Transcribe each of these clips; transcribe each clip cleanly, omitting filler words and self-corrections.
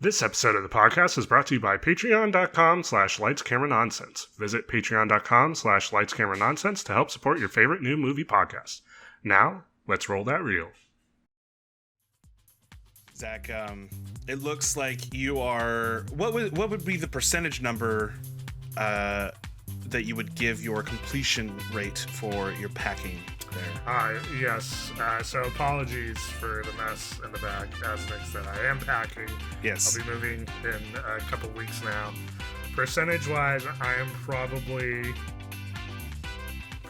This episode of the podcast is brought to you by patreon.com/lightscameranonsense. Visit patreon.com/lightscameranonsense to help support your favorite new movie podcast. Now, let's roll that reel. Zach, it looks like you are... What would be the percentage number that you would give your completion rate for your packing there? Yes. So apologies for the mess in the bag. As Nick said, I am packing. Yes. I'll be moving in a couple weeks now. Percentage-wise, I am probably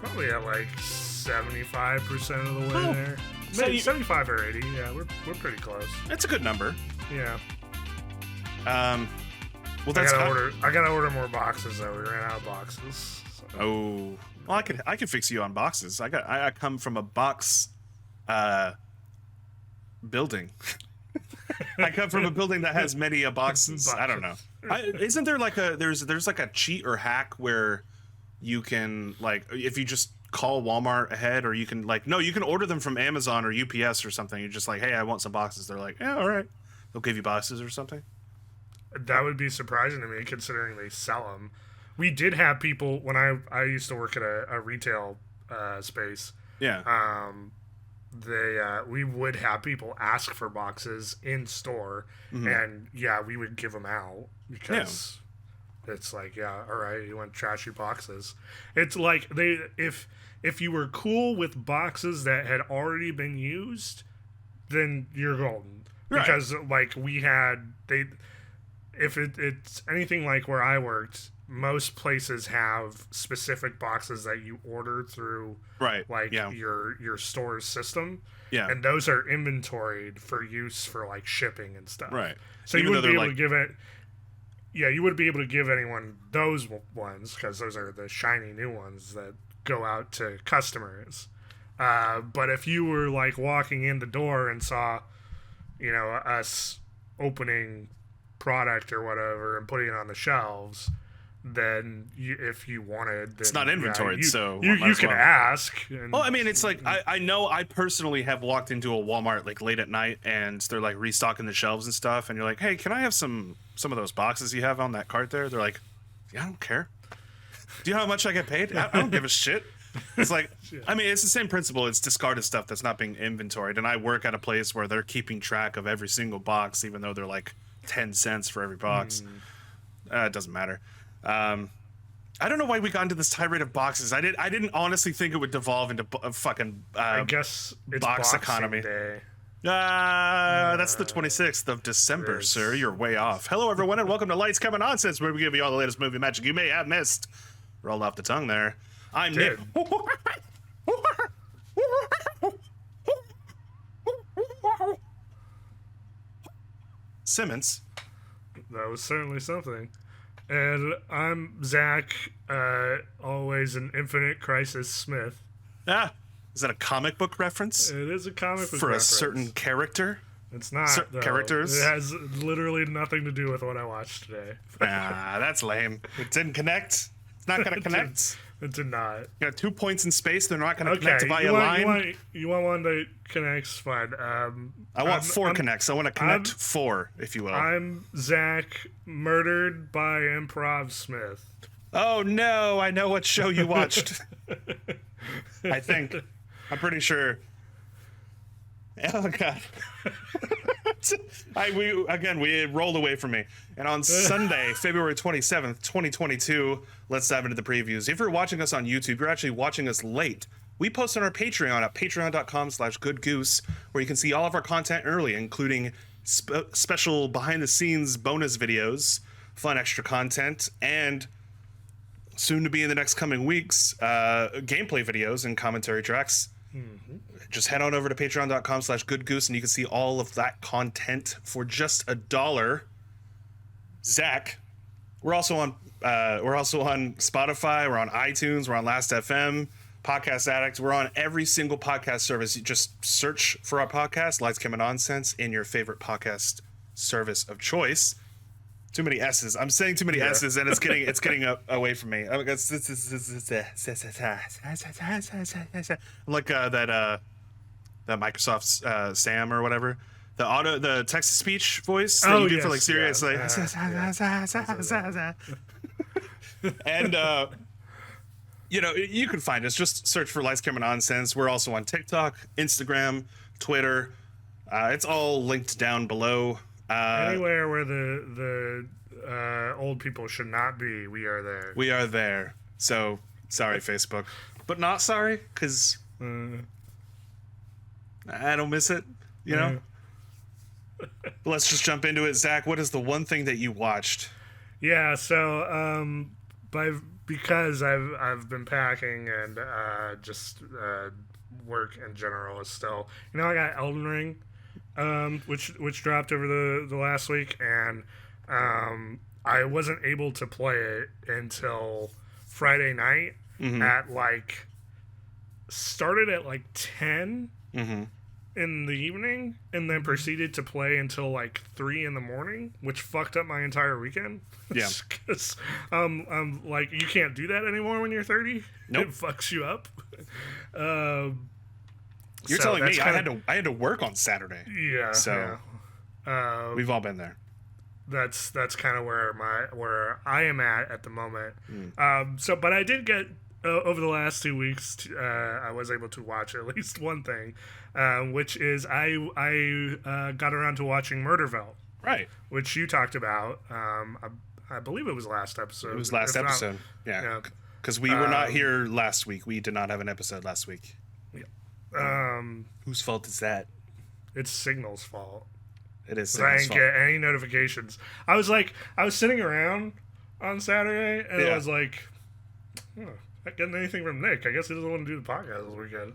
at like 75% of the way there. So Maybe 75 or 80. Yeah, we're pretty close. That's a good number. Yeah. Well, that's I gotta order more boxes though. We ran out of boxes. So. Oh, well, I could fix you on boxes. I come from a box building. I come from a building that has many boxes. I don't know. Isn't there like there's like a cheat or hack where you can, like, if you just call Walmart ahead, or you can you can order them from Amazon or UPS or something. You're just like, hey, I want some boxes. They're like, yeah, all right. They'll give you boxes or something. That would be surprising to me, considering they sell them. We did have people when I used to work at a retail space. Yeah. We would have people ask for boxes in store, and we would give them out because it's like, yeah, all right, you want trashy boxes. It's like if you were cool with boxes that had already been used, then you're golden. Right. Because like if it's anything like where I worked, most places have specific boxes that you order through your store's system. Yeah. And those are inventoried for use for like shipping and stuff. Right. So you wouldn't be able to give it. Yeah, you wouldn't be able to give anyone those ones because those are the shiny new ones that go out to customers. But if you were like walking in the door and saw, us opening product or whatever and putting it on the shelves, then if you wanted, then, it's not inventoried, so you can ask. Well, I mean, it's like I know I personally have walked into a Walmart like late at night and they're like restocking the shelves and stuff, and you're like, hey, can I have some of those boxes you have on that cart there? They're like, yeah, I don't care. Do you know how much I get paid? I don't give a shit. It's like, I mean, it's the same principle. It's discarded stuff that's not being inventoried, and I work at a place where they're keeping track of every single box, even though they're like 10 cents for every box. It doesn't matter. I don't know why we got into this tirade of boxes. I didn't honestly think it would devolve into a fucking I guess it's box Boxing economy. Day. That's the 26th of December, sir. You're way off. Hello, everyone, and welcome to Lights, Camera, Nonsense, where we give you all the latest movie magic you may have missed. Rolled off the tongue there. I'm Nick. Simmons. That was certainly something. And I'm Zach, always an Infinite Crisis Smith. Ah, is that a comic book reference? It is a comic book for reference. A certain character? It's not, though. Characters? It has literally nothing to do with what I watched today. That's lame. It didn't connect. It's not going to connect. It did not. You got 2 points in space. They're not going to connect via line. You want one that connects? Fine. I want 4 connects. I want to connect 4, if you will. I'm Zach, murdered by Improv Smith. Oh, no. I know what show you watched. I think. I'm pretty sure. Oh, God. We rolled away from me. And on Sunday, February 27th, 2022, let's dive into the previews. If you're watching us on YouTube, you're actually watching us late. We post on our Patreon at patreon.com/goodgoose, where you can see all of our content early, including special behind-the-scenes bonus videos, fun extra content, and soon to be in the next coming weeks, gameplay videos and commentary tracks. Just head on over to patreon.com/goodgoose and you can see all of that content for just $1. Zach, we're also on Spotify, we're on iTunes, we're on Last.fm, Podcast Addict, we're on every single podcast service. You just search for our podcast, Lights, Camera, Nonsense, in your favorite podcast service of choice. Too many S's. I'm saying too many S's, and it's getting away from me. I'm like that Microsoft Sam or whatever. the text to speech voice that you do for like serious like and you know, you can find us. Just search for Lights Camera Nonsense. We're also on TikTok, Instagram, Twitter. It's all linked down below. Anywhere where the old people should not be, we are there. We are there. So sorry, Facebook, but not sorry because I don't miss it. You know. Let's just jump into it, Zach. What is the one thing that you watched? Yeah. So because I've been packing and just work in general is still, you know, I got Elden Ring, which dropped over the last week, and I wasn't able to play it until Friday night at like started at like 10 in the evening, and then proceeded to play until like 3 in the morning, which fucked up my entire weekend. Yeah. Because like, you can't do that anymore when you're 30. Nope. It fucks you up. You're telling me I had to work on Saturday. Yeah. So we've all been there. That's kind of where I am at the moment. But I did get over the last 2 weeks, I was able to watch at least one thing, which is I got around to watching Murderville, right? Which you talked about. I believe it was last episode. It was last episode. Yeah. Because we were not here last week. We did not have an episode last week. Yeah. Whose fault is that? It's Signal's fault. It is. I didn't get any notifications. I was sitting around on Saturday, and I was like, not getting anything from Nick. I guess he doesn't want to do the podcast this weekend.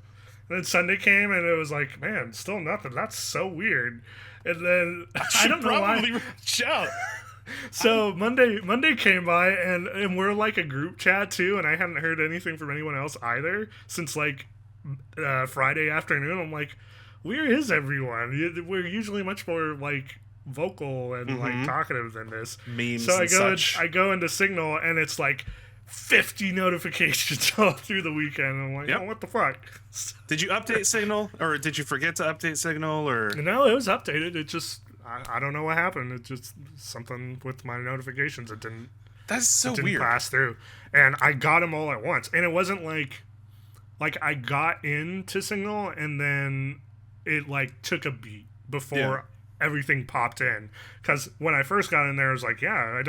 And then Sunday came, and it was like, man, still nothing. That's so weird. And then I don't know why. Reach out. So Monday came by, and we're like a group chat too, and I hadn't heard anything from anyone else either since like Friday afternoon. I'm like, where is everyone? We're usually much more like vocal and like talkative than this. Memes. So such. I go into Signal, and it's like 50 notifications all through the weekend. I'm like, oh, what the fuck? Did you update Signal, or did you forget to update Signal, or no? It was updated. It just I don't know what happened. It just something with my notifications. It didn't. That's so weird. Pass through, and I got them all at once, and it wasn't like I got into Signal and then it like took a beat before everything popped in. Because when I first got in there, I was like, I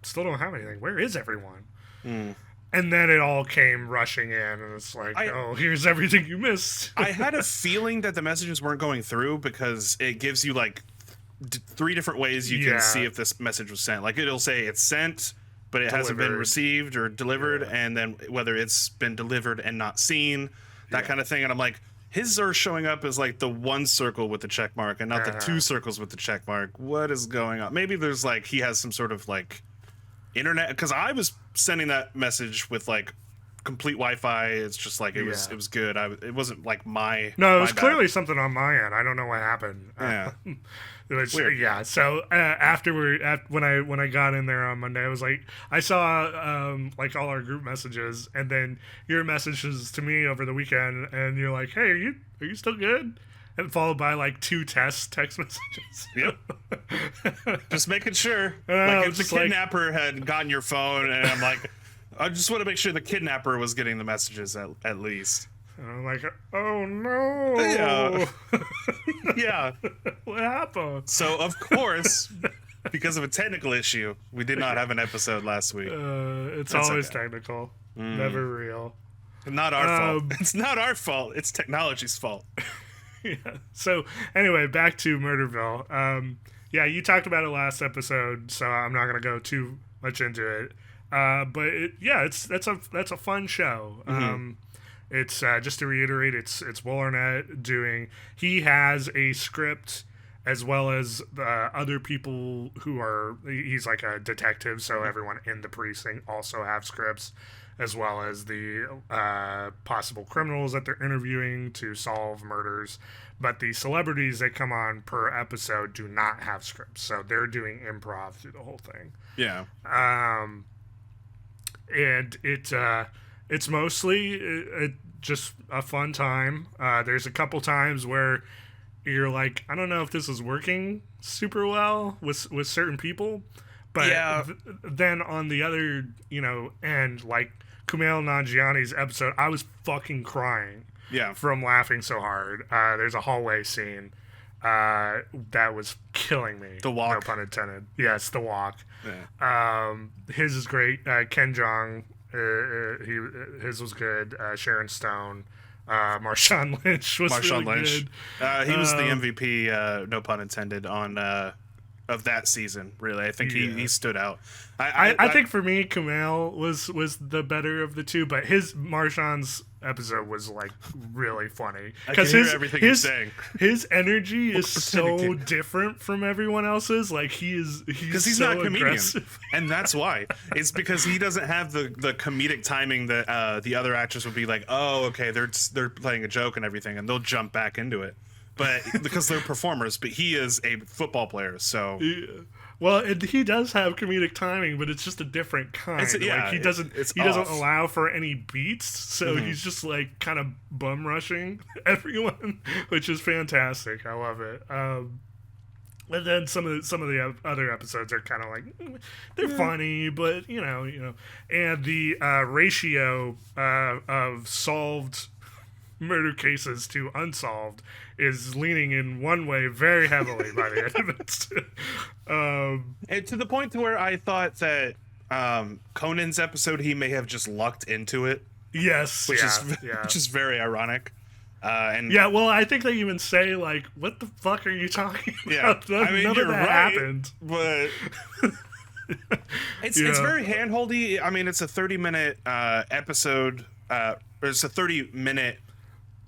still don't have anything. Where is everyone? And then it all came rushing in, and it's like, here's everything you missed. I had a feeling that the messages weren't going through because it gives you like 3 different ways you can see if this message was sent. Like, it'll say it's sent, but it hasn't been received or delivered, and then whether it's been delivered and not seen, that kind of thing. And I'm like, his are showing up as like the 1 circle with the check mark and not the 2 circles with the check mark. What is going on? Maybe there's like, he has some sort of like internet, because I was sending that message with like complete Wi-Fi. It's just like it was good. It wasn't like my it was clearly something on my end. I don't know what happened. Weird. So when I got in there on Monday, I was like, I saw like all our group messages, and then your messages to me over the weekend, and you're like, hey, are you still good? And followed by like 2 text messages. Yep. Just making sure. Like if the kidnapper had gotten your phone, and I'm like, I just want to make sure the kidnapper was getting the messages at least. And I'm like, oh no. Yeah. Yeah. What happened? So of course, because of a technical issue, we did not have an episode last week. That's always technical. Never real. Not our fault. It's not our fault. It's technology's fault. Yeah. So anyway, back to Murderville. You talked about it last episode, so I'm not gonna go too much into it. But that's a fun show. It's just to reiterate, it's Will Arnett doing. He has a script as well as other people who are. He's like a detective, so everyone in the precinct also have scripts, as well as the possible criminals that they're interviewing to solve murders. But the celebrities that come on per episode do not have scripts, so they're doing improv through the whole thing. Yeah. And it's mostly just a fun time. There's a couple times where you're like, I don't know if this is working super well with certain people, but then on the other, end, like Kumail Nanjiani's episode, I was fucking crying from laughing so hard. There's a hallway scene that was killing me. The walk. No pun intended. Yes, the walk. Yeah. His is great. Ken Jeong, his was good. Sharon Stone. Marshawn Lynch was really good. He was the MVP, no pun intended, on of that season. Really, I think he stood out. I think for me, Kumail was the better of the two, but Marshawn's episode was like really funny because his energy is so different from everyone else's. Like he's so not a comedian, aggressive. And that's why. It's because he doesn't have the comedic timing that the other actors would be like, oh, okay, they're playing a joke and everything, and they'll jump back into it. But because they're performers, but he is a football player, so. Yeah. Well, he does have comedic timing, but it's just a different kind. He doesn't allow for any beats, so he's just like kind of bum rushing everyone, which is fantastic. I love it. And then some of the other episodes are kind of like they're funny, but and the ratio of solved murder cases to unsolved is leaning in one way very heavily by the end of it. And to the point to where I thought that Conan's episode, he may have just lucked into it. Yes, which is very ironic. Well, I think they even say like, "What the fuck are you talking about?" I mean, none of that happened. But it's very handholdy. I mean, it's a 30-minute episode. It's a 30-minute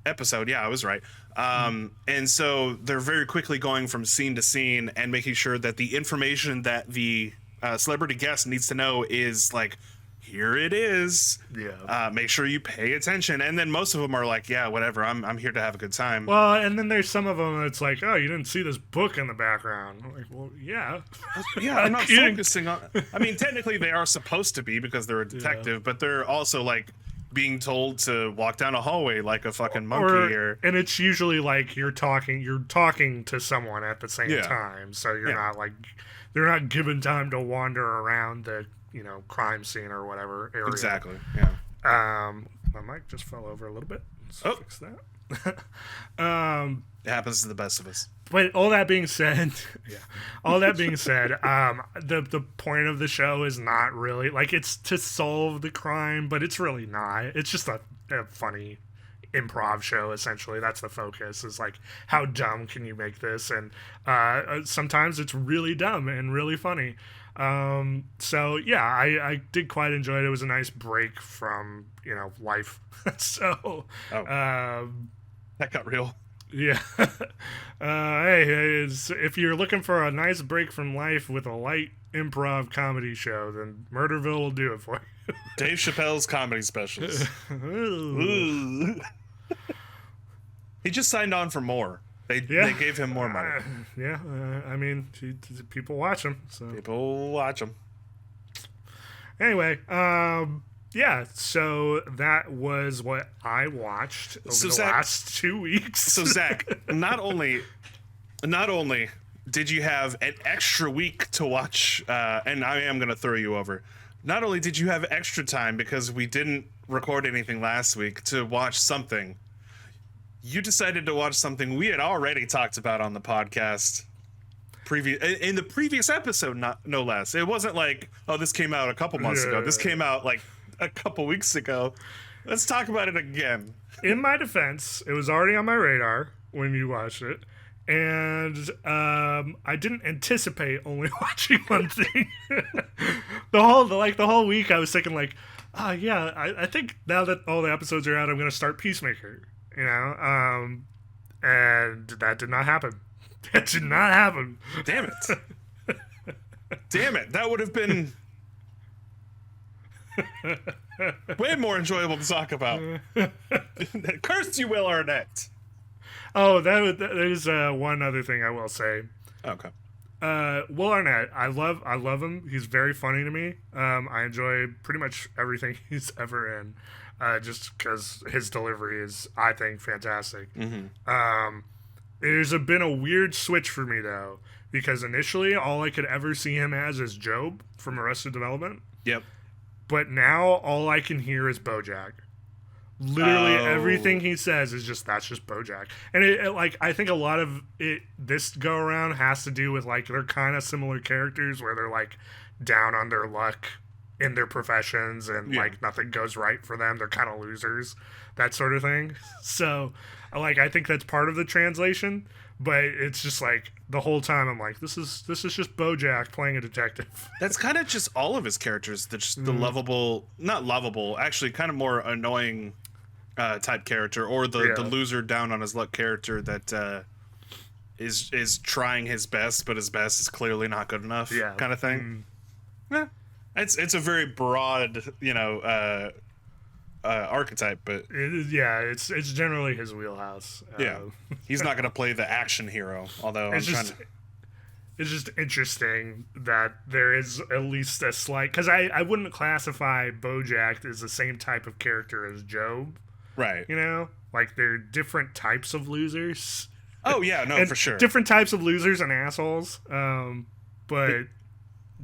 episode. Yeah, I was right. And so they're very quickly going from scene to scene and making sure that the information that the celebrity guest needs to know is like, here it is. Yeah. Make sure you pay attention. And then most of them are like, yeah, whatever. I'm here to have a good time. Well, and then there's some of them that's like, oh, you didn't see this book in the background. I'm like, well, yeah. Yeah, I'm not focusing on. I mean, technically they are supposed to be because they're a detective, but they're also like being told to walk down a hallway like a fucking monkey. And it's usually like you're talking to someone at the same time, so you're not like they're not given time to wander around the crime scene or whatever area. Exactly. Yeah. My mic just fell over a little bit. Let's fix that. It happens to the best of us. But all that being said, the point of the show is not really like it's to solve the crime, but it's really not. It's just a funny improv show. Essentially, that's the focus. Is like how dumb can you make this, and sometimes it's really dumb and really funny. So yeah, I did quite enjoy it. It was a nice break from life. So that got real. Yeah. Hey, if you're looking for a nice break from life with a light improv comedy show, then Murderville will do it for you. Dave Chappelle's comedy specials. He just signed on for more. They gave him more money. I mean, people watch him. So people watch him. Anyway, so that was what I watched over the last 2 weeks. So Zach, not only did you have an extra week to watch, and I am going to throw you over. Not only did you have extra time because we didn't record anything last week to watch something, you decided to watch something we had already talked about on the podcast in the previous episode, no less. It wasn't like, oh, this came out a couple months ago. This came out like a couple weeks ago. Let's talk about it again. In my defense, it was already on my radar when you watched it, and I didn't anticipate only watching one thing. the whole week I was thinking like, oh yeah, I think now that all the episodes are out, I'm gonna start Peacemaker, and that did not happen. That did not happen. Damn it. Damn it. That would have been way more enjoyable to talk about. Curse you, Will Arnett. Oh, there's one other thing I will say. Okay. Will Arnett, I love him. He's very funny to me. I enjoy pretty much everything he's ever in, just because his delivery is, I think, fantastic. Mm-hmm. There's been a weird switch for me, though, because initially all I could ever see him as is Job from Arrested Development. Yep. But now all I can hear is Bojack. Literally everything he says is that's just Bojack. And like, I think a lot of it this go around has to do with, like, they're kind of similar characters where they're, like, down on their luck in their professions and like nothing goes right for them. They're kind of losers, that sort of thing. So, like, I think that's part of the translation, but it's just like the whole time I'm like, this is just Bojack playing a detective. That's kind of just all of his characters. The lovable, not lovable, actually kind of more annoying type character, or the loser down on his luck character that is trying his best, but his best is clearly not good enough. Kind of thing. Yeah, it's a very broad, archetype, but it's generally his wheelhouse. He's not going to play the action hero, although it's just interesting that there is at least a slight, because I wouldn't classify Bojack as the same type of character as Job. Right. Like, they're different types of losers. Oh, yeah, no, for sure. Different types of losers and assholes. But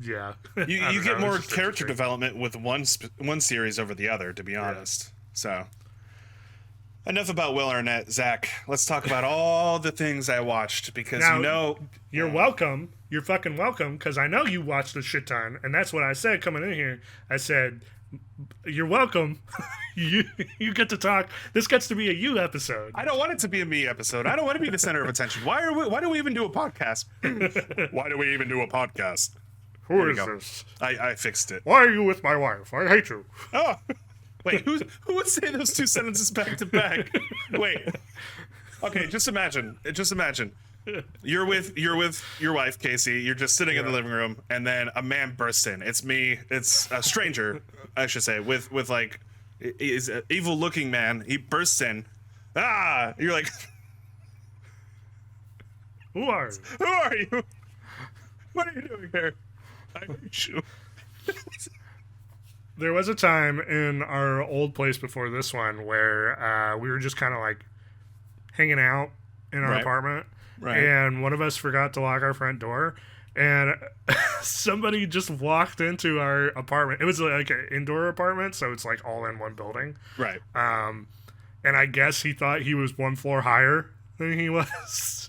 yeah. You get more character development with one series over the other, to be honest. So, enough about Will Arnett. Zach, let's talk about all the things I watched, because now, you're welcome. You're fucking welcome, because I know you watched a shit ton, and that's what I said coming in here. I said, you're welcome. you get to talk. This gets to be a you episode. I don't want it to be a me episode. I don't want to be the center of attention. Why do we even do a podcast? Why do we even do a podcast? Who is this? I fixed it. Why are you with my wife? I hate you. Oh, wait. Who would say those two sentences back to back? Wait. Okay, just imagine. You're with your wife, Casey. You're just sitting in the living room, and then a man bursts in. It's me. It's a stranger, I should say, with like, is an evil-looking man. He bursts in. Ah! You're like, who are you? Who are you? What are you doing here? I hate you. There was a time in our old place before this one where we were just kind of like hanging out in our apartment. Right. And one of us forgot to lock our front door, and somebody just walked into our apartment. It was like an indoor apartment, so it's like all in one building. Right. And I guess he thought he was one floor higher than he was.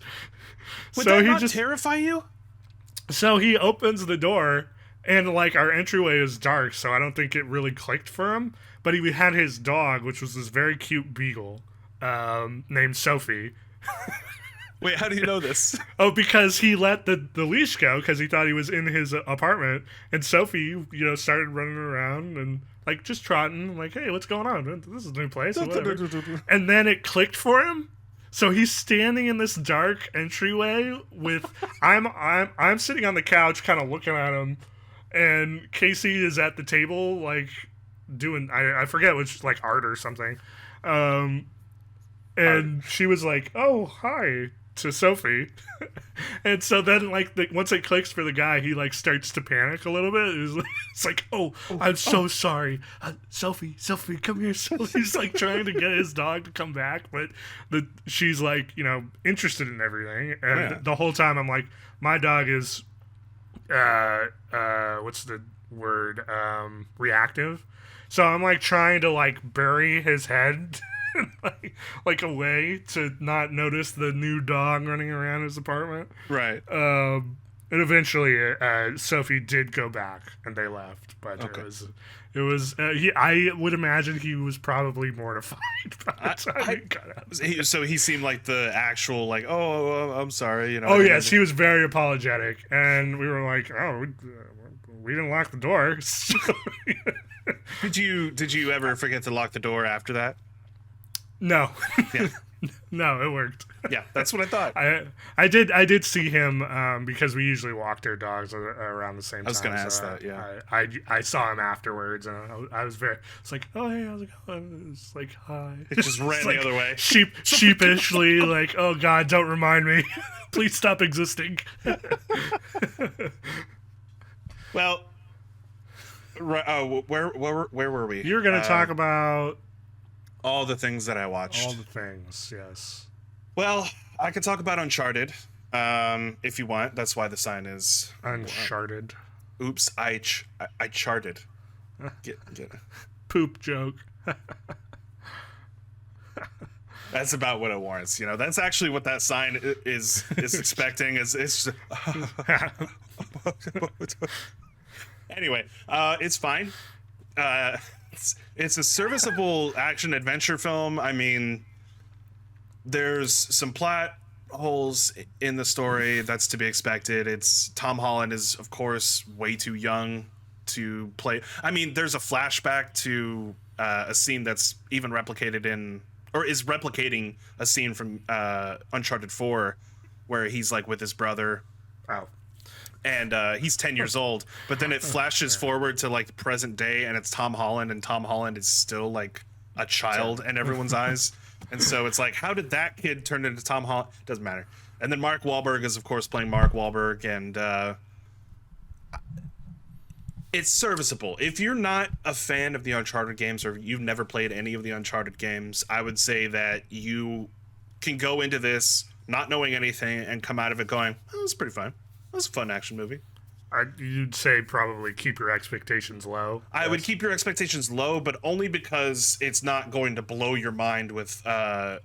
Would that not terrify you? So he opens the door, and like our entryway is dark, so I don't think it really clicked for him. But he had his dog, which was this very cute beagle named Sophie. Wait, how do you know this? Oh, because he let the leash go because he thought he was in his apartment, and Sophie, started running around and like just trotting, like, hey, what's going on? This is a new place. And then it clicked for him. So he's standing in this dark entryway with I'm sitting on the couch, kind of looking at him, and Casey is at the table, like doing I forget which, like, art or something, and she was like, "Oh, hi." To Sophie. And so then, like, once it clicks for the guy, he like starts to panic a little bit. It's like, oh, I'm so sorry, Sophie, come here. So he's like trying to get his dog to come back, but she's like, interested in everything, and the whole time I'm like, my dog is what's the word, reactive, so I'm like trying to like bury his head like a way to not notice the new dog running around his apartment. Right. And eventually Sophie did go back and they left, but it was I would imagine he was probably mortified by the time he got out. So he seemed like the actual, like, oh, I'm sorry, Oh yes, he was very apologetic, and we were like, oh, we didn't lock the door. So Did you ever forget to lock the door after that? No. Yeah. No, it worked. Yeah, that's what I thought. I did see him because we usually walk our dogs around the same time. I was going to ask that, yeah. I saw him afterwards, and I was it's like, oh, hey, how's it going? It's like, hi. It just ran the other way. Sheepishly, like, oh, God, don't remind me. Please stop existing. Well, where were we? You're going to talk about... all the things that I watched. All the things, yes. Well, I could talk about Uncharted, if you want. That's why the sign is Uncharted. Oops, I charted. Get Poop joke. That's about what it warrants. That's actually what that sign is expecting. It's anyway. It's fine. It's a serviceable action adventure film. I mean, there's some plot holes in the story. That's to be expected. Tom Holland is, of course, way too young to play. I mean, there's a flashback to a scene that's even replicating a scene from Uncharted 4 where he's like with his brother. Oh. And he's 10 years old, but then it flashes forward to like the present day, and it's Tom Holland, and Tom Holland is still like a child in everyone's eyes. And so it's like, how did that kid turn into Tom Holland? Doesn't matter. And then Mark Wahlberg is, of course, playing Mark Wahlberg, and it's serviceable. If you're not a fan of the Uncharted games, or you've never played any of the Uncharted games, I would say that you can go into this not knowing anything and come out of it going, oh, it's pretty fun. It was a fun action movie. You'd say probably keep your expectations low. I would keep your expectations low, but only because it's not going to blow your mind with the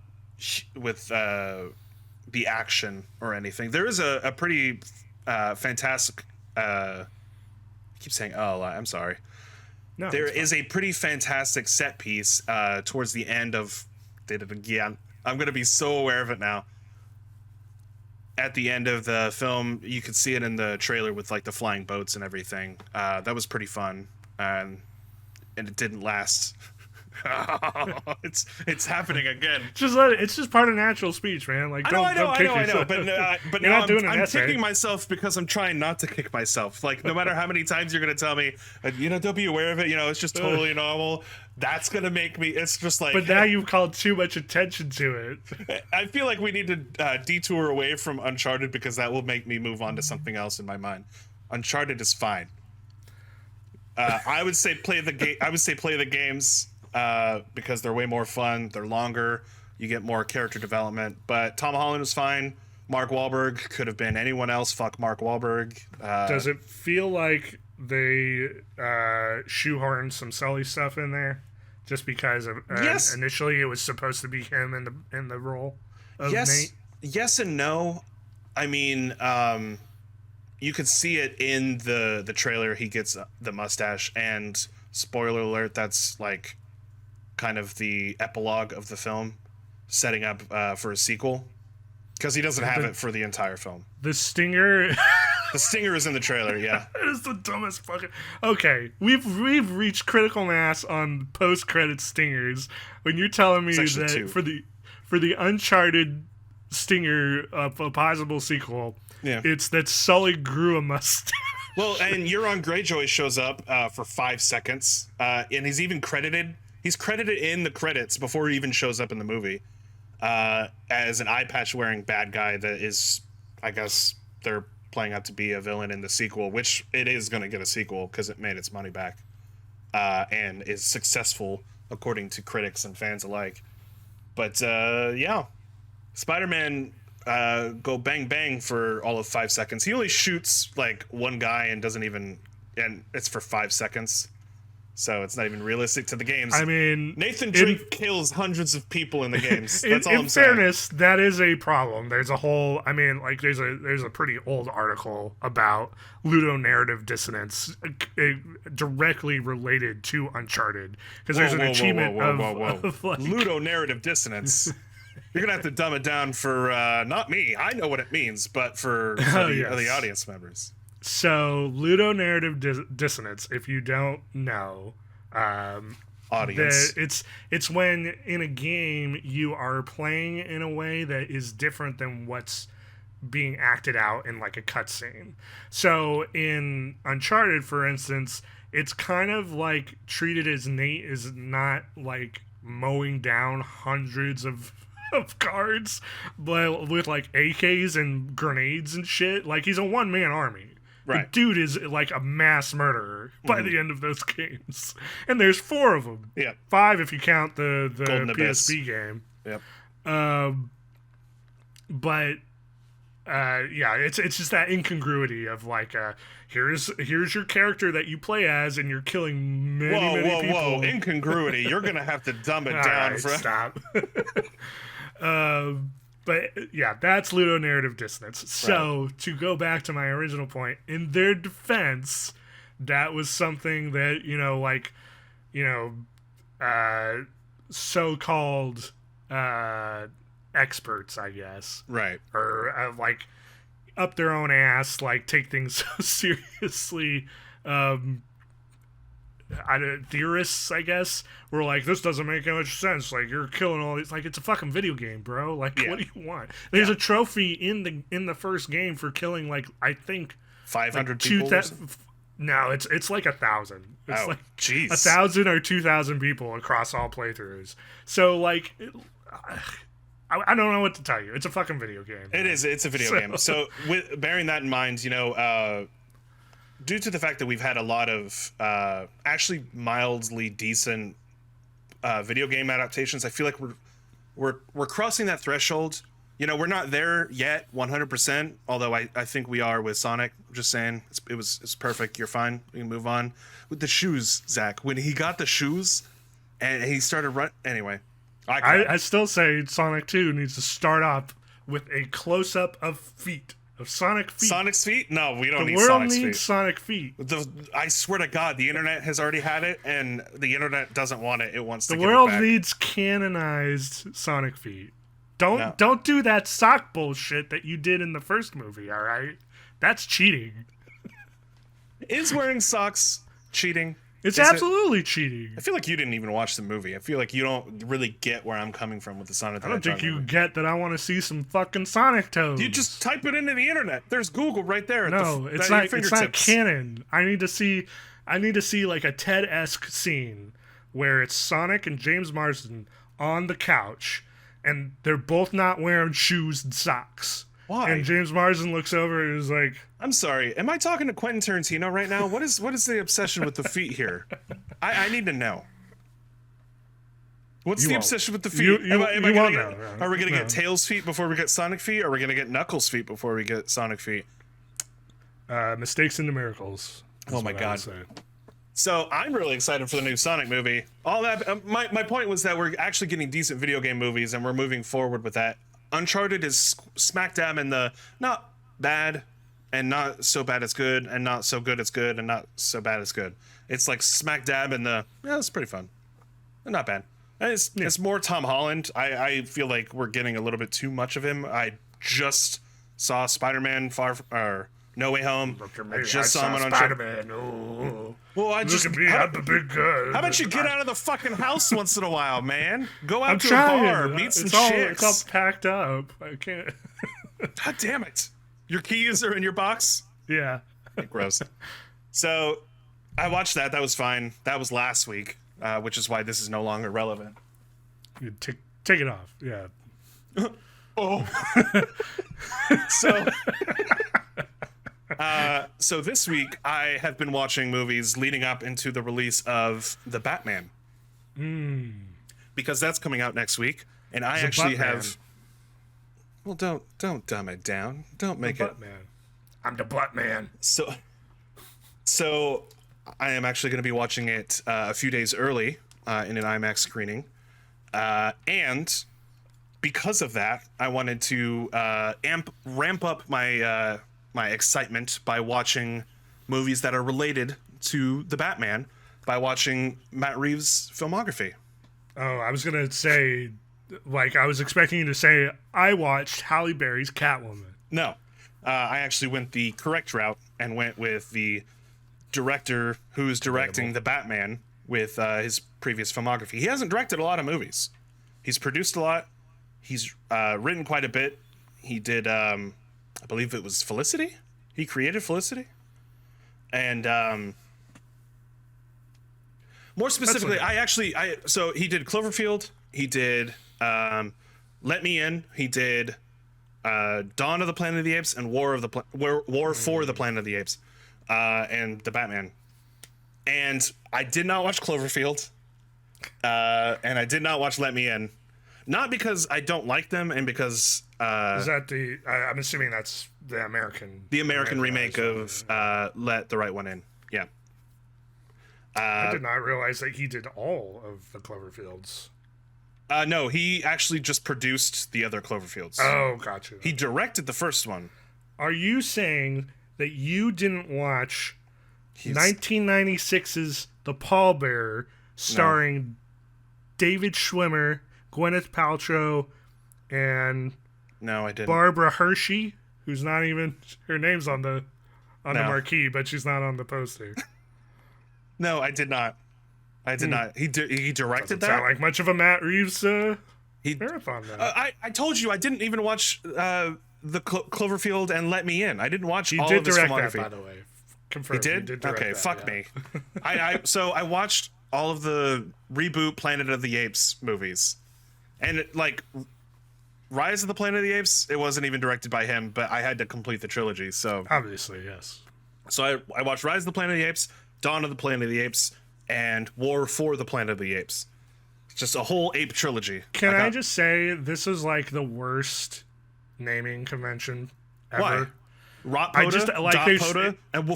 action or anything. There is a pretty fantastic. I keep saying, "Oh, I'm sorry." No, there is a pretty fantastic set piece towards the end of. Did it again? I'm going to be so aware of it now. At the end of the film, you could see it in the trailer with like the flying boats and everything. That was pretty fun, and it didn't last. It's happening again. It's just part of natural speech, man. Like, I know. But now I'm kicking myself because I'm trying not to kick myself. Like, no matter how many times you're gonna tell me, don't be aware of it. It's just totally normal. That's gonna make me. It's just like. But now you've called too much attention to it. I feel like we need to detour away from Uncharted because that will make me move on to something else in my mind. Uncharted is fine. I would say play the game. I would say play the games. Because they're way more fun, they're longer, you get more character development. But Tom Holland was fine. Mark Wahlberg could have been anyone else. Fuck Mark Wahlberg. Does it feel like they shoehorned some Sully stuff in there, just because yes. Initially it was supposed to be him in the role of Nate? Yes and no. I mean, you could see it in the trailer. He gets the mustache, and spoiler alert, that's like kind of the epilogue of the film, setting up for a sequel, because he doesn't have it for the entire film. The stinger. The stinger is in the trailer. Yeah, it is the dumbest fucking. Okay, we've reached critical mass on post-credit stingers. When you're telling me Section that 2. for the Uncharted stinger of a possible sequel, it's that Sully grew a mustache. Well, and Euron Greyjoy shows up for 5 seconds, and he's even credited. He's credited in the credits before he even shows up in the movie as an eye patch wearing bad guy that is, I guess, they're playing out to be a villain in the sequel, which it is going to get a sequel because it made its money back and is successful according to critics and fans alike. But yeah, Spider-Man go bang bang for all of 5 seconds. He only shoots like one guy and it's for 5 seconds. So it's not even realistic to the games. I mean, Nathan Drake kills hundreds of people in the games. That's all I'm saying. In fairness, that is a problem. There's a whole, I mean, like there's a pretty old article about ludonarrative dissonance directly related to Uncharted, because there's an achievement of like, ludonarrative dissonance. You're gonna have to dumb it down for not me. I know what it means, but for the audience members. So, ludonarrative dissonance, if you don't know, audience, it's when in a game you are playing in a way that is different than what's being acted out in like a cutscene. So, in Uncharted, for instance, it's kind of like treated as Nate is not like mowing down hundreds of guards, but with like AKs and grenades and shit. Like he's a one-man army. Right. The dude is like a mass murderer by the end of those games. And there's 4 of them. Yeah. 5 if you count the Golden PSP game. Yep. but yeah, it's just that incongruity of like, here's your character that you play as, and you're killing many people. Whoa, incongruity. You're gonna have to dumb it down. Right, stop. But yeah, that's ludonarrative dissonance. So to go back to my original point, in their defense, that was something that, so-called experts, I guess, right, or like up their own ass, like take things so seriously. Theorists, I guess, were like, this doesn't make much sense. Like, you're killing all these. Like, it's a fucking video game, bro. Like, what do you want? There's a trophy in the first game for killing, like, I think 500 people. No, it's like 1,000. It's like jeez, 1,000 or 2,000 people across all playthroughs. So like, I don't know what to tell you. It's a fucking video game. It is. It's a video game. So with bearing that in mind, due to the fact that we've had a lot of actually mildly decent video game adaptations, I feel like we're crossing that threshold. We're not there yet 100%, although I think we are with Sonic. Just saying, it's perfect. You're fine. We can move on. With the shoes, Zach, when he got the shoes and he started running. Anyway, I still say Sonic 2 needs to start up with a close-up of feet. Of Sonic feet. Sonic's feet? No, we don't need Sonic's feet. The world needs Sonic feet. I swear to God, the internet has already had it, and the internet doesn't want it. It wants to give it back. The world needs canonized Sonic feet. Don't do that sock bullshit that you did in the first movie, all right? That's cheating. Is wearing socks cheating? It's absolutely cheating. I feel like you didn't even watch the movie. I feel like you don't really get where I'm coming from with the Sonic. I don't think you get that I want to see some fucking Sonic toes. You just type it into the internet. There's Google right there. No, it's not canon. I need to see like a Ted-esque scene where it's Sonic and James Marsden on the couch, and they're both not wearing shoes and socks. Why? And James Marsden looks over and is like, I'm sorry, am I talking to Quentin Tarantino right now? What is the obsession with the feet here? I need to know. What's the obsession with the feet? Are we going to get Tails' feet before we get Sonic feet? Or are we going to get Knuckles' feet before we get Sonic feet? Mistakes into miracles. Oh my God. So I'm really excited for the new Sonic movie. All that. My point was that we're actually getting decent video game movies, and we're moving forward with that. Uncharted is smack dab in the not bad and not so bad it's good, and not so good it's good, and not so bad it's good. It's like smack dab in the, it's pretty fun. Not bad. It's more Tom Holland. I feel like we're getting a little bit too much of him. I just saw Spider-Man No Way Home. I just saw him on Uncharted. Oh. Well, Look at me, I'm the big guy. How about you get out of the fucking house once in a while, man? Go out to a bar, meet some chicks. It's all packed up. I can't. God damn it. Your keys are in your box? Yeah. Gross. So, I watched that. That was fine. That was last week, which is why this is no longer relevant. You take it off. Yeah. Oh. So this week I have been watching movies leading up into the release of The Batman. Because that's coming out next week, and I actually have. Well, don't dumb it down. Don't make it. Man. I'm the butt man. So I am actually going to be watching it a few days early in an IMAX screening, and because of that, I wanted to ramp up my my excitement by watching movies that are related to the Batman by watching Matt Reeves' filmography. Oh, I was gonna say, like, I was expecting you to say I watched Halle Berry's Catwoman. No, I actually went the correct route and went with the director who is directing the Batman with his previous filmography. He hasn't directed a lot of movies. He's produced a lot. He's written quite a bit. He did, I believe it was Felicity. He created Felicity. And more specifically, so he did Cloverfield. He did Let Me In. He did Dawn of the Planet of the Apes and War for the Planet of the Apes, and the Batman. And I did not watch Cloverfield, and I did not watch Let Me In, Not because I don't like them, and because is that the? I'm assuming that's the American. The American remake of Let the Right One In. Yeah. I did not realize that he did all of the Cloverfields. No, he actually just produced the other Cloverfields. Oh, gotcha. He directed the first one. Are you saying that you didn't watch 1996's The Pallbearer, starring David Schwimmer, Gwyneth Paltrow, and no, I didn't. Barbara Hershey, who's not even her name's on the marquee, but she's not on the poster. No, I did not. I did not. He directed that. Sound like much of a Matt Reeves marathon. I told you I didn't even watch the Cloverfield and Let Me In. I didn't watch. He all did of his direct filmography. that, by the way. Confirmed. He did. Okay, fuck me. So I watched all of the reboot Planet of the Apes movies, and Rise of the Planet of the Apes. It wasn't even directed by him, but I had to complete the trilogy. So obviously, yes. So I watched Rise of the Planet of the Apes, Dawn of the Planet of the Apes, and War for the Planet of the Apes. It's just a whole ape trilogy. Can I just say this is like the worst naming convention ever? Why? Poda, and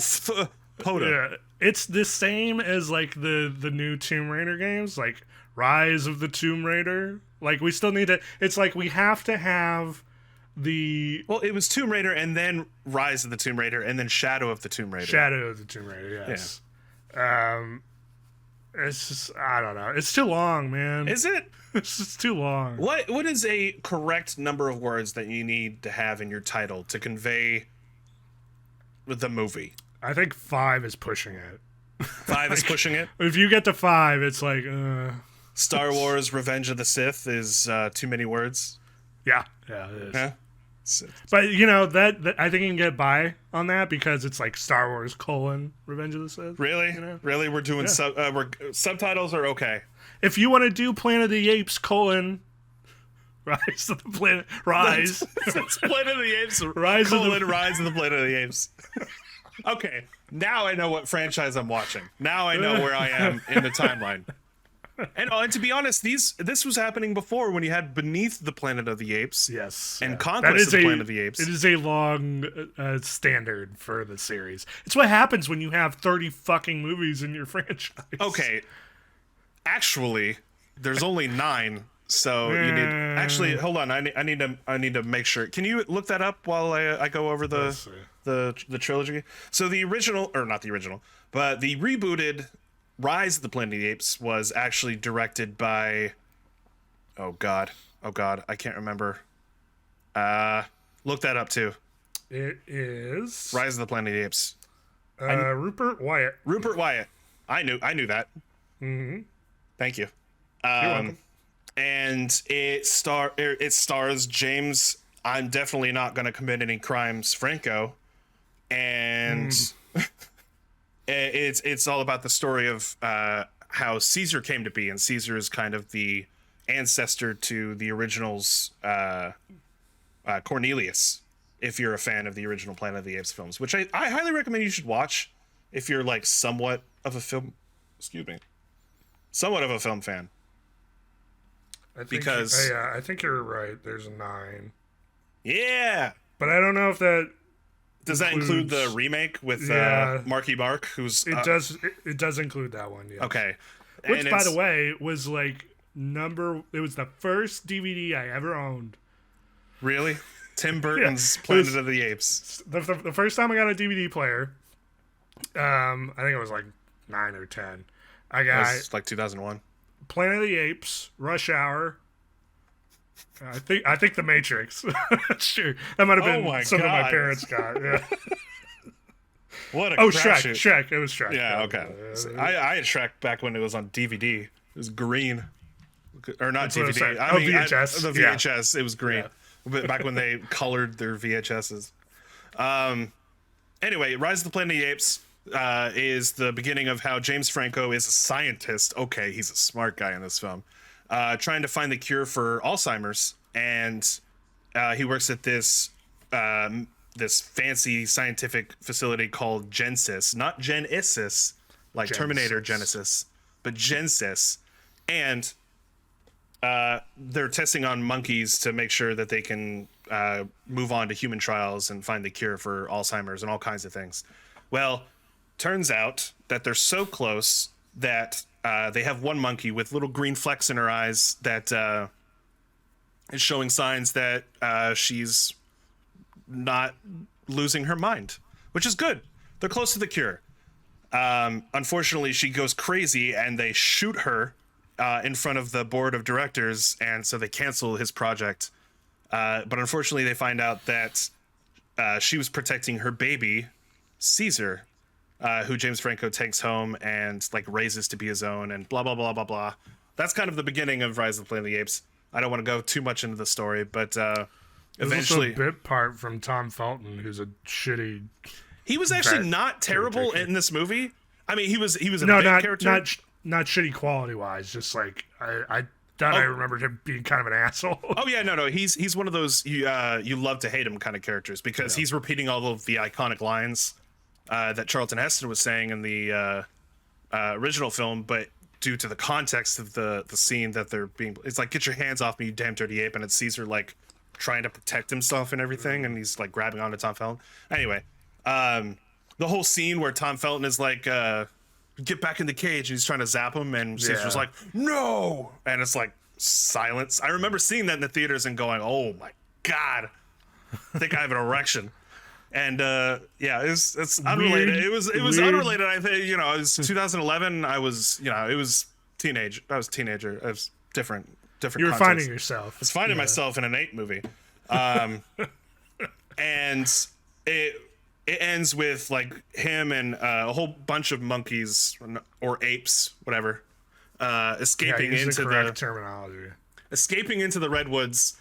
Poda. Yeah, it's the same as like the new Tomb Raider games, like Rise of the Tomb Raider. Like we still need to. It's like we have to have the. Well, it was Tomb Raider, and then Rise of the Tomb Raider, and then Shadow of the Tomb Raider. Shadow of the Tomb Raider. Yes. Yeah. It's just, I don't know. It's too long, man. Is it? It's just too long. What is a correct number of words that you need to have in your title to convey the movie? I think 5 is pushing it. 5 is pushing it? If you get to 5, it's like, Star Wars Revenge of the Sith is too many words. Yeah, it is. Yeah. But you know that I think you can get by on that because it's like Star Wars : Revenge of the Sith. Really? You know? Really? We're doing subtitles are okay. If you want to do Planet of the Apes : Rise of the Planet Rise. That's Planet of the Apes Rise of the Rise of the Planet of the Apes. Okay, now I know what franchise I'm watching. Now I know where I am in the timeline. And to be honest, this was happening before when you had Beneath the Planet of the Apes, yes, and Conquest of the Planet of the Apes. It is a long standard for the series. It's what happens when you have 30 fucking movies in your franchise. Okay, actually, there's only 9, so you need. Actually, hold on. I need to make sure. Can you look that up while I go over the trilogy? So the original, or not the original, but the rebooted Rise of the Planet of the Apes was actually directed by oh god, I can't remember. Look that up too. It is Rise of the Planet of the Apes. Rupert Wyatt. I knew that. Mm-hmm. Thank you. You're welcome. And it stars James, I'm definitely not going to commit any crimes, Franco, and it's all about the story of how Caesar came to be, and Caesar is kind of the ancestor to the originals, Cornelius, if you're a fan of the original Planet of the Apes films, which I highly recommend you should watch if you're like somewhat of a film fan. I think you're right. There's 9. Yeah, but I don't know if that does that include the remake with Marky Mark, who's it does include that one. Yeah. Okay. Which, by the way, was like it was the first DVD I ever owned. Really? Tim Burton's Planet of the Apes. The first time I got a DVD player, I think it was like 9 or 10. I got it was like 2001. Planet of the Apes, Rush Hour. I think The Matrix. Sure, that might have been something my parents got. Yeah. What a Shrek. Shoot. Shrek. It was Shrek. Yeah. Okay. I had Shrek back when it was on DVD. It was green, or not That's DVD. VHS. The VHS. Yeah. It was green. Yeah. Back when they colored their VHSs. Anyway, Rise of the Planet of the Apes is the beginning of how James Franco is a scientist. Okay, he's a smart guy in this film. Trying to find the cure for Alzheimer's, and he works at this fancy scientific facility called Genesis, not Genesis, like Genesis. Terminator Genesis, but Genesis. And they're testing on monkeys to make sure that they can move on to human trials and find the cure for Alzheimer's and all kinds of things. Well, turns out that they're so close that they have one monkey with little green flecks in her eyes that is showing signs that she's not losing her mind, which is good. They're close to the cure. Unfortunately, she goes crazy and they shoot her in front of the board of directors, and so they cancel his project. But unfortunately, they find out that she was protecting her baby, Caesar, who James Franco takes home and like raises to be his own, and blah blah blah blah blah. That's kind of the beginning of Rise of the Planet of the Apes. I don't want to go too much into the story, but eventually, there's also a bit part from Tom Felton, who's a shitty. He was actually not terrible in this movie. I mean, he was a big character. Not shitty quality wise, just like I thought I remembered him being kind of an asshole. Oh yeah, no, he's one of those you love to hate him kind of characters because he's repeating all of the iconic lines that Charlton Heston was saying in the original film, but due to the context of the scene that they're being, it's like, get your hands off me, you damn dirty ape, and it's Caesar like trying to protect himself and everything, and he's like grabbing onto Tom Felton. Anyway, the whole scene where Tom Felton is like get back in the cage, and he's trying to zap him, and Caesar's like, no, and it's like silence. I remember seeing that in the theaters and going, oh my god, I think I have an erection. And it's unrelated. It was unrelated. I think, it was 2011. I was teenager. I was different. You were context. finding yourself. I was finding myself in an ape movie. And it ends with like him and a whole bunch of monkeys or apes, whatever, escaping into the terminology. Escaping into the redwoods,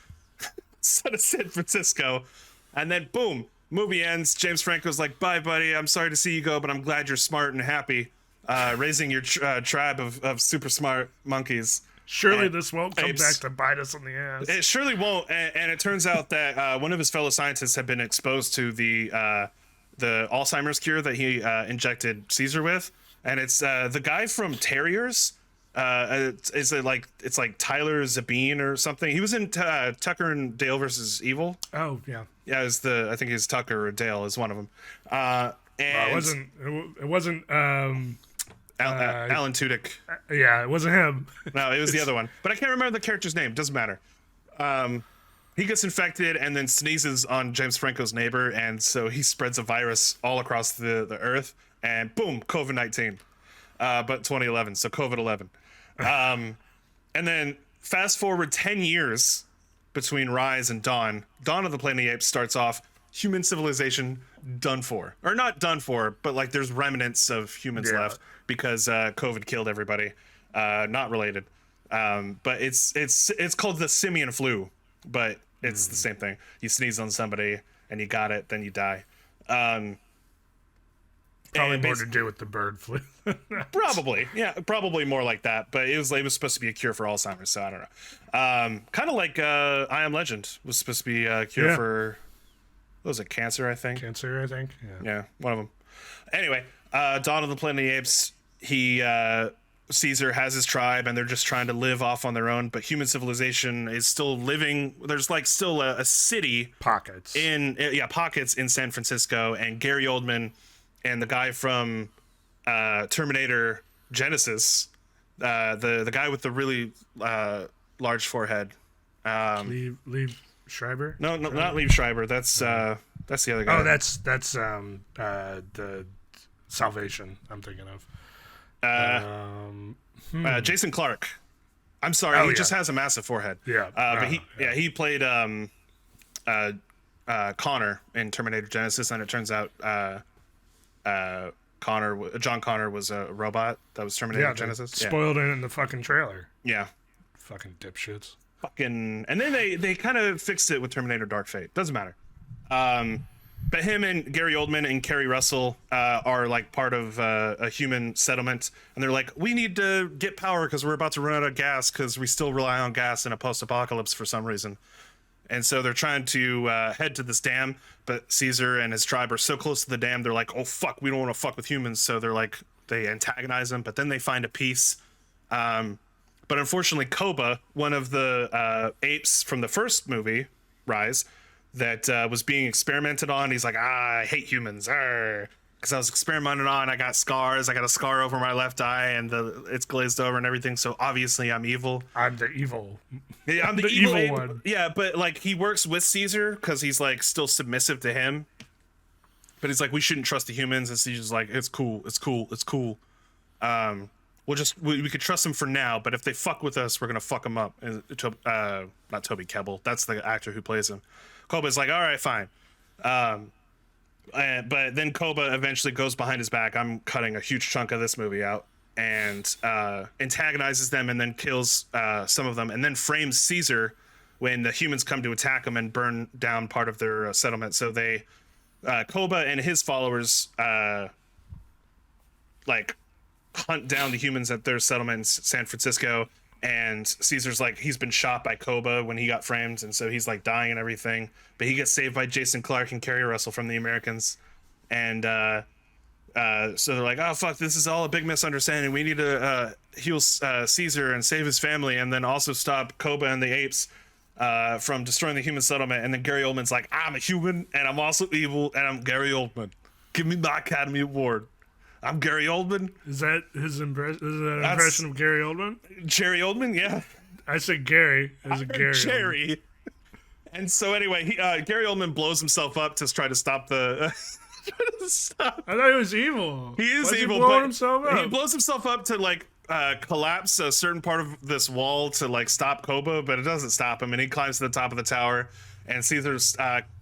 out of San Francisco, and then boom, movie ends. James Franco's like, "Bye, buddy. I'm sorry to see you go, but I'm glad you're smart and happy, raising your tribe of super smart monkeys." Surely this won't come back to bite us in the ass. It surely won't. And it turns out that one of his fellow scientists had been exposed to the Alzheimer's cure that he injected Caesar with, and it's the guy from Terriers. It's like Tyler Zabine or something. He was in Tucker and Dale versus Evil. Oh yeah. Yeah, I think it's Tucker or Dale is one of them. And it wasn't. Alan Tudyk. Yeah, it wasn't him. No, it was the other one. But I can't remember the character's name. Doesn't matter. He gets infected and then sneezes on James Franco's neighbor, and so he spreads a virus all across the earth, and boom, COVID-19. But 2011, so COVID-11. And then fast forward 10 years between Rise and Dawn. Dawn of the Planet of the Apes starts off human civilization done for. Or not done for, but like there's remnants of humans left because COVID killed everybody. Not related. But it's called the simian flu, but it's the same thing. You sneeze on somebody and you got it, then you die. Probably more to do with the bird flu. Probably, yeah, probably more like that. But it was supposed to be a cure for Alzheimer's, so I don't know. Kind of like I Am Legend was supposed to be a cure for, what was it, cancer? I think. Cancer, I think. Yeah, one of them. Anyway, Dawn of the Planet of the Apes. Caesar has his tribe, and they're just trying to live off on their own. But human civilization is still living. There's like still a city pockets in San Francisco, and Gary Oldman and the guy from Terminator Genesis, the guy with the really large forehead. Liev Schreiber? No, not Liev Schreiber. That's the other guy. Oh, that's the Salvation I'm thinking of. Jason Clarke. I'm sorry, he just has a massive forehead. Yeah. But he played Connor in Terminator Genesis, and it turns out John Connor was a robot that was Terminator Genesis. Spoiled it in the fucking trailer. Yeah. Fucking dipshits. And then they kind of fixed it with Terminator Dark Fate. Doesn't matter. But him and Gary Oldman and Kerry Russell are like part of a human settlement, and they're like, we need to get power because we're about to run out of gas because we still rely on gas in a post-apocalypse for some reason. And so they're trying to head to this dam, but Caesar and his tribe are so close to the dam, they're like, oh fuck, we don't want to fuck with humans. So they antagonize them, but then they find a peace. But unfortunately, Koba, one of the apes from the first movie, Rise, that was being experimented on, he's like, I hate humans. Because I was experimented on, I got scars. I got a scar over my left eye, and it's glazed over and everything. So obviously, I'm evil. I'm the evil. Yeah, I'm the evil one. Yeah, but like he works with Caesar because he's like still submissive to him. But he's like, we shouldn't trust the humans, and Caesar's like, it's cool. We could trust them for now, but if they fuck with us, we're gonna fuck them up. And not Toby Kebbell. That's the actor who plays him. Koba's like, all right, fine. But then Koba eventually goes behind his back. I'm cutting a huge chunk of this movie out, and antagonizes them, and then kills some of them, and then frames Caesar when the humans come to attack him and burn down part of their settlement. So they, Koba and his followers, like hunt down the humans at their settlement in San Francisco. And Caesar's like, he's been shot by Koba when he got framed, and so he's like dying and everything. But he gets saved by Jason Clarke and Kerry Russell from the Americans. And so they're like, oh fuck, this is all a big misunderstanding. We need to heal Caesar and save his family, and then also stop Koba and the apes from destroying the human settlement. And then Gary Oldman's like, I'm a human, and I'm also evil, and I'm Gary Oldman. Give me my Academy Award. I'm Gary Oldman. Is that his impression? Is that an impression of Gary Oldman? Jerry Oldman, yeah. I said Gary. As a Gary. Jerry. And so anyway, Gary Oldman blows himself up to try to stop the. I thought he was evil. He is evil, but himself up? He blows himself up to like collapse a certain part of this wall to like stop Koba, but it doesn't stop him, and he climbs to the top of the tower, and Caesar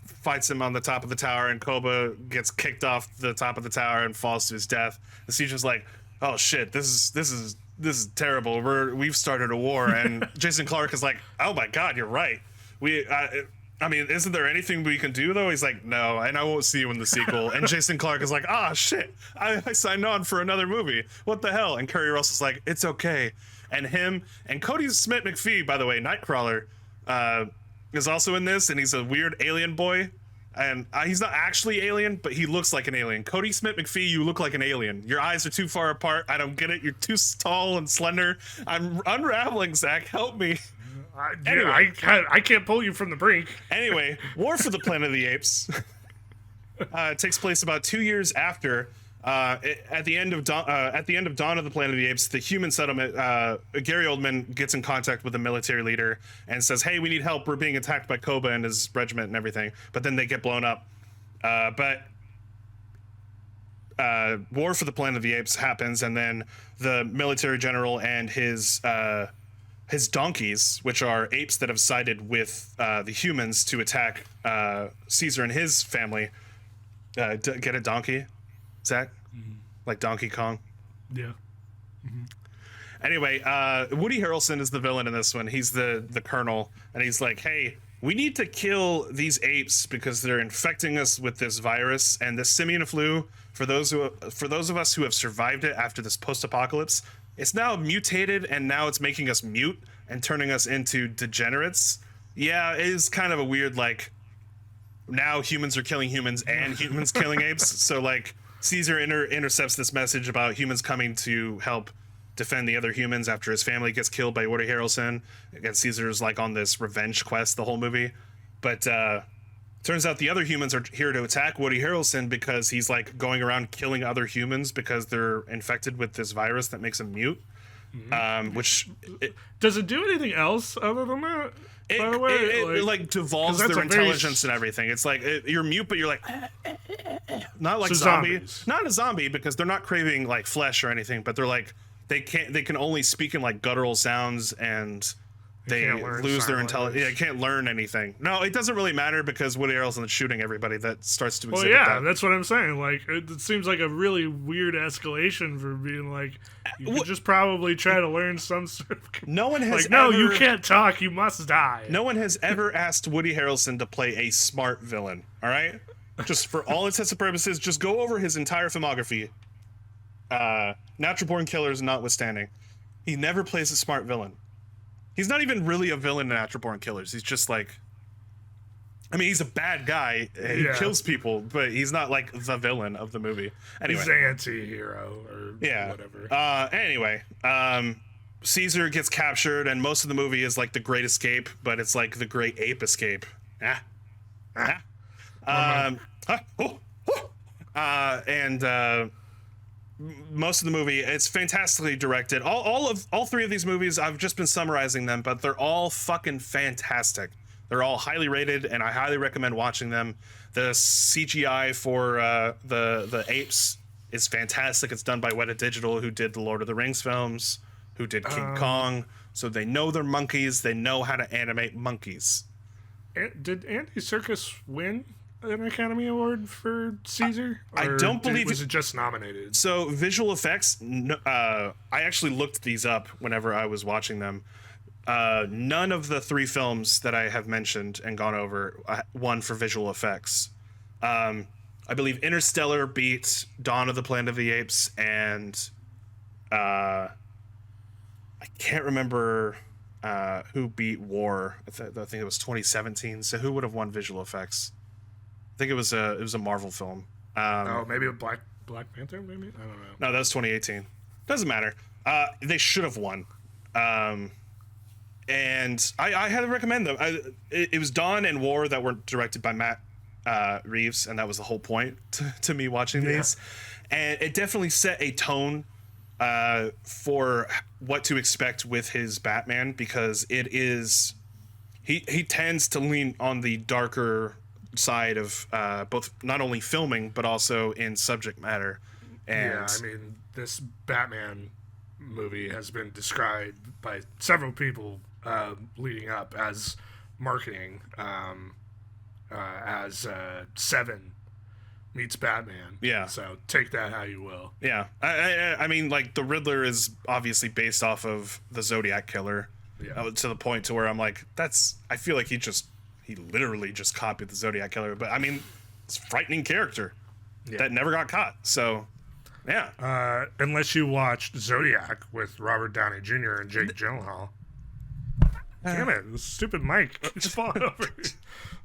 fights him on the top of the tower, and Koba gets kicked off the top of the tower and falls to his death. And Caesar's like, oh shit, this is terrible. We've started a war. And Jason Clarke is like, oh my god, you're right. I mean, isn't there anything we can do though? He's like, no, and I won't see you in the sequel. And Jason Clarke is like, oh shit, I signed on for another movie. What the hell? And Kerry Russell's like, it's okay. And him and Cody Smith-McPhee, by the way, Nightcrawler, is also in this, and he's a weird alien boy, and he's not actually alien, but he looks like an alien. Cody Smith-McPhee, you look like an alien. Your eyes are too far apart. I don't get it. You're too tall and slender. I'm unraveling, Zach. Help me. Anyway. I can't pull you from the brink. Anyway, War for the Planet of the Apes takes place about 2 years after. At the end of Dawn of the Planet of the Apes, the human settlement, Gary Oldman gets in contact with a military leader and says, hey, we need help. We're being attacked by Koba and his regiment and everything. But then they get blown up. But War for the Planet of the Apes happens, and then the military general and his donkeys, which are apes that have sided with the humans to attack Caesar and his family. Get a donkey? Zach? Mm-hmm. Like Donkey Kong? Yeah. Mm-hmm. Anyway, Woody Harrelson is the villain in this one. He's the colonel, and he's like, hey, we need to kill these apes because they're infecting us with this virus, and the simian flu, for those of us who have survived it after this post-apocalypse, it's now mutated, and now it's making us mute and turning us into degenerates. Yeah, it is kind of a weird, like, now humans are killing humans and humans killing apes. So, like, Caesar intercepts this message about humans coming to help defend the other humans after his family gets killed by Woody Harrelson. And Caesar's, like, on this revenge quest the whole movie. But turns out the other humans are here to attack Woody Harrelson because he's, like, going around killing other humans because they're infected with this virus that makes them mute. Mm-hmm. Does it do anything else other than that? By the way, it like devolves their intelligence and everything. It's like you're mute, but you're like not like zombies. Not a zombie because they're not craving like flesh or anything, but they're like they can only speak in like guttural sounds, and they lose their intelligence. Yeah, they can't learn anything. No, it doesn't really matter because Woody Harrelson is shooting everybody that starts to exhibit that's what I'm saying. Like, it seems like a really weird escalation for being like, you could just probably try to learn some sort of... No one has you can't talk, you must die. No one has ever asked Woody Harrelson to play a smart villain, all right? Just for all intents and purposes, just go over his entire filmography. Natural Born Killers notwithstanding. He never plays a smart villain. He's not even really a villain in Natural Born Killers. He's just like... I mean, he's a bad guy. He kills people, but he's not like the villain of the movie. Anyway. He's an anti-hero or whatever. Anyway, Caesar gets captured, and most of the movie is like the Great Escape, but it's like the Great Ape Escape. Most of the movie, it's fantastically directed. All three of these movies, I've just been summarizing them, but they're all fucking fantastic. They're all highly rated, and I highly recommend watching them. The CGI for the apes is fantastic. It's done by Weta Digital, who did the Lord of the Rings films, who did King Kong. So they know they're monkeys. They know how to animate monkeys. Did Andy Serkis win an Academy Award for Caesar? I don't believe was it just nominated? So visual effects, I actually looked these up whenever I was watching them. None of the three films that I have mentioned and gone over won for visual effects. I believe Interstellar beat Dawn of the Planet of the Apes, and I can't remember who beat War. I think it was 2017. So who would have won visual effects? I think it was a Marvel film. Maybe a Black Panther. Maybe I don't know. No, that was 2018. Doesn't matter. They should have won. And I highly recommend them. It was Dawn and War that were directed by Matt Reeves, and that was the whole point to me watching these. And it definitely set a tone for what to expect with his Batman, because it is he tends to lean on the darker side of both not only filming but also in subject matter. And I mean, this Batman movie has been described by several people leading up as marketing, as Seven meets Batman. Yeah. So take that how you will. Yeah. I mean, like, the Riddler is obviously based off of the Zodiac Killer, to the point to where I'm like, I feel like he literally just copied the Zodiac Killer. But I mean, it's a frightening character that never got caught. So, yeah. Unless you watched Zodiac with Robert Downey Jr. and Jake Gyllenhaal. Damn it, the stupid mic keeps falling over.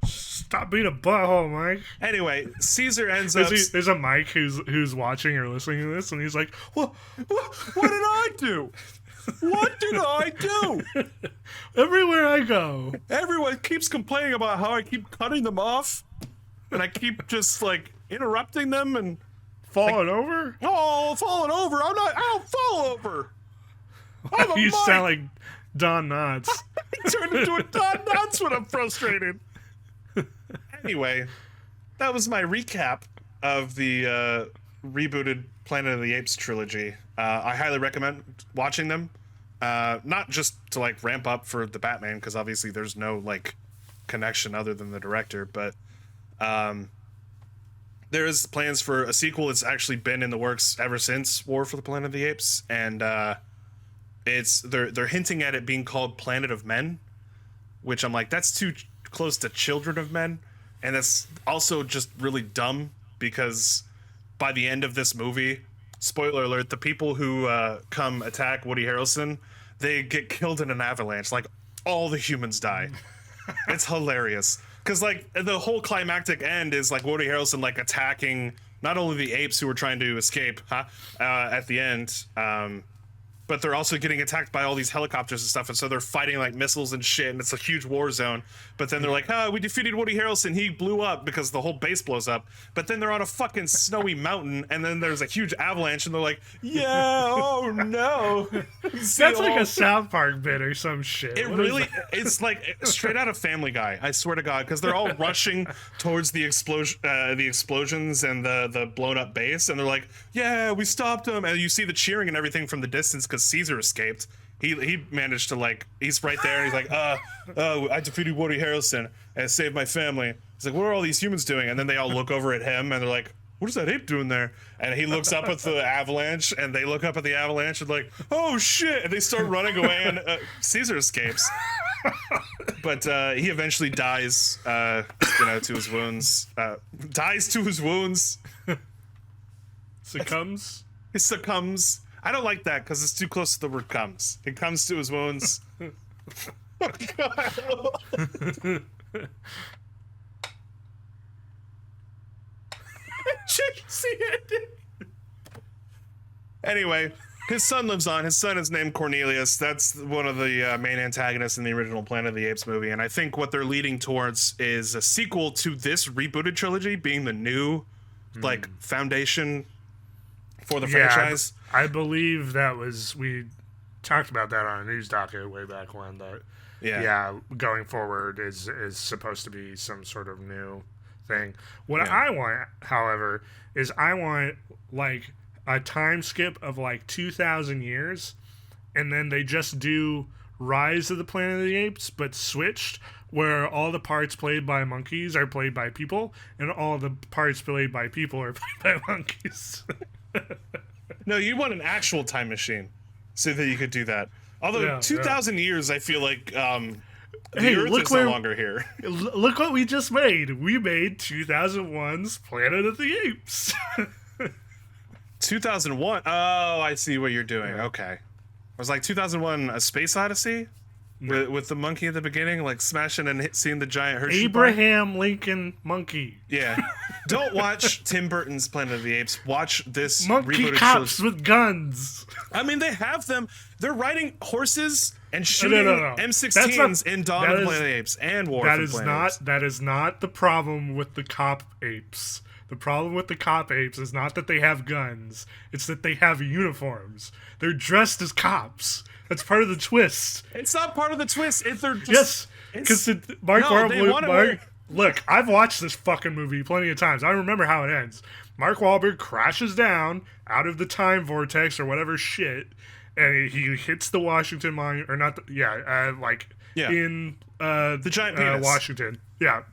Stop being a butthole, Mike. Anyway, Caesar ends up... There's a Mike who's watching or listening to this, and he's like, what did I do? What did I do? Everywhere I go. Everyone keeps complaining about how I keep cutting them off, and I keep just, like, interrupting them and... Falling over? Oh, falling over. I don't fall over. You sound like Don Knotts. I turn into a Don Knotts when I'm frustrated. Anyway, that was my recap of the rebooted Planet of the Apes trilogy. I highly recommend watching them. Not just to, like, ramp up for the Batman, because obviously there's no, like, connection other than the director, but there is plans for a sequel. It's actually been in the works ever since War for the Planet of the Apes, and they're hinting at it being called Planet of Men, which I'm like, that's too close to Children of Men, and that's also just really dumb, because by the end of this movie, spoiler alert, the people who come attack Woody Harrelson, they get killed in an avalanche. Like, all the humans die. It's hilarious. Because, like, the whole climactic end is, like, Woody Harrelson, like, attacking not only the apes who were trying to escape at the end, but they're also getting attacked by all these helicopters and stuff, and so they're fighting, like, missiles and shit, and it's a huge war zone. But then they're like, we defeated Woody Harrelson, he blew up, because the whole base blows up. But then they're on a fucking snowy mountain, and then there's a huge avalanche, and they're like, oh no. That's like a South Park bit or some shit. It's like straight out of Family Guy, I swear to God, because they're all rushing towards the explosions and the blown up base, and they're like, yeah, we stopped them, and you see the cheering and everything from the distance, because Caesar escaped. He managed to, like, he's right there, and he's like, I defeated Woody Harrelson and saved my family. He's like, what are all these humans doing? And then they all look over at him, and they're like, what is that ape doing there? And he looks up at the avalanche, and they look up at the avalanche and like, oh shit, and they start running away, and Caesar escapes. But he eventually dies, to his wounds. Succumbs? He succumbs. I don't like that, because it's too close to the word comes. It comes to his wounds. Oh, God. See it. Anyway, his son lives on. His son is named Cornelius. That's one of the main antagonists in the original Planet of the Apes movie. And I think what they're leading towards is a sequel to this rebooted trilogy being the new, like, foundation for the franchise. I believe that was, we talked about that on a news docket way back when, that going forward is supposed to be some sort of new thing. What I want, however, is I want, like, a time skip of like 2,000 years, and then they just do Rise of the Planet of the Apes, but switched, where all the parts played by monkeys are played by people, and all the parts played by people are played by monkeys. No, you want an actual time machine so that you could do that. Although 2,000 years, I feel like the Earth is no longer here. Look what we just made. We made 2001's Planet of the Apes. 2001. Oh, I see what you're doing. Okay. I was like 2001 A Space Odyssey with the monkey at the beginning, like smashing and seeing the giant Hershey Abraham Lincoln monkey. Yeah. Don't watch Tim Burton's Planet of the Apes. Watch this monkey cops with guns. I mean, they have them. They're riding horses and shooting M16s in Dawn of the Planet of the Apes and War of the Planet Apes. That is not the problem with the cop apes. The problem with the cop apes is not that they have guns. It's that they have uniforms. They're dressed as cops. That's part of the twist. It's not part of the twist. They're just, because Mark look, I've watched this fucking movie plenty of times. I remember how it ends. Mark Wahlberg crashes down out of the time vortex or whatever shit, and he hits the Washington Monument, or not? In the giant penis. Washington. Yeah.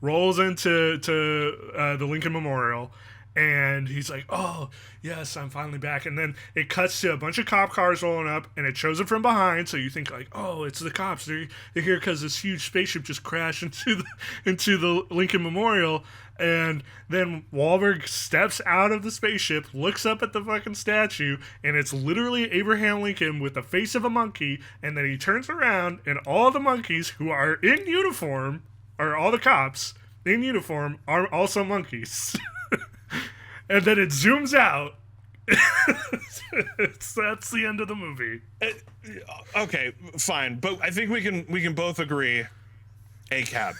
Rolls into the Lincoln Memorial, and he's like, "Oh, yes, I'm finally back." And then it cuts to a bunch of cop cars rolling up, and it shows it from behind, so you think like, "Oh, it's the cops. They're here because this huge spaceship just crashed into the Lincoln Memorial." And then Wahlberg steps out of the spaceship, looks up at the fucking statue, and it's literally Abraham Lincoln with the face of a monkey. And then he turns around, and all the monkeys who are in uniform, or all the cops in uniform, are also monkeys. And then it zooms out. That's the end of the movie. Okay, fine, but I think we can both agree, ACAB,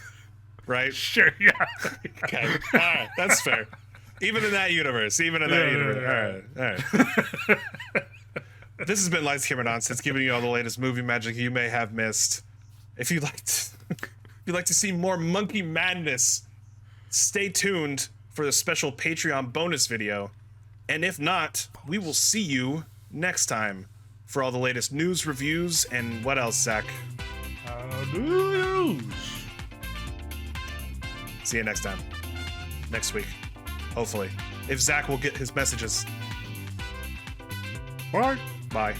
right? Sure, yeah. Okay, all right, that's fair. Even in that universe. All right. This has been Lights, Camera, Nonsense, giving you all the latest movie magic you may have missed. If you'd like to see more monkey madness, stay tuned for the special Patreon bonus video. And if not, we will see you next time for all the latest news, reviews, and what else, Zach? News. See you next time. Next week. Hopefully. If Zach will get his messages. Bye. Bye.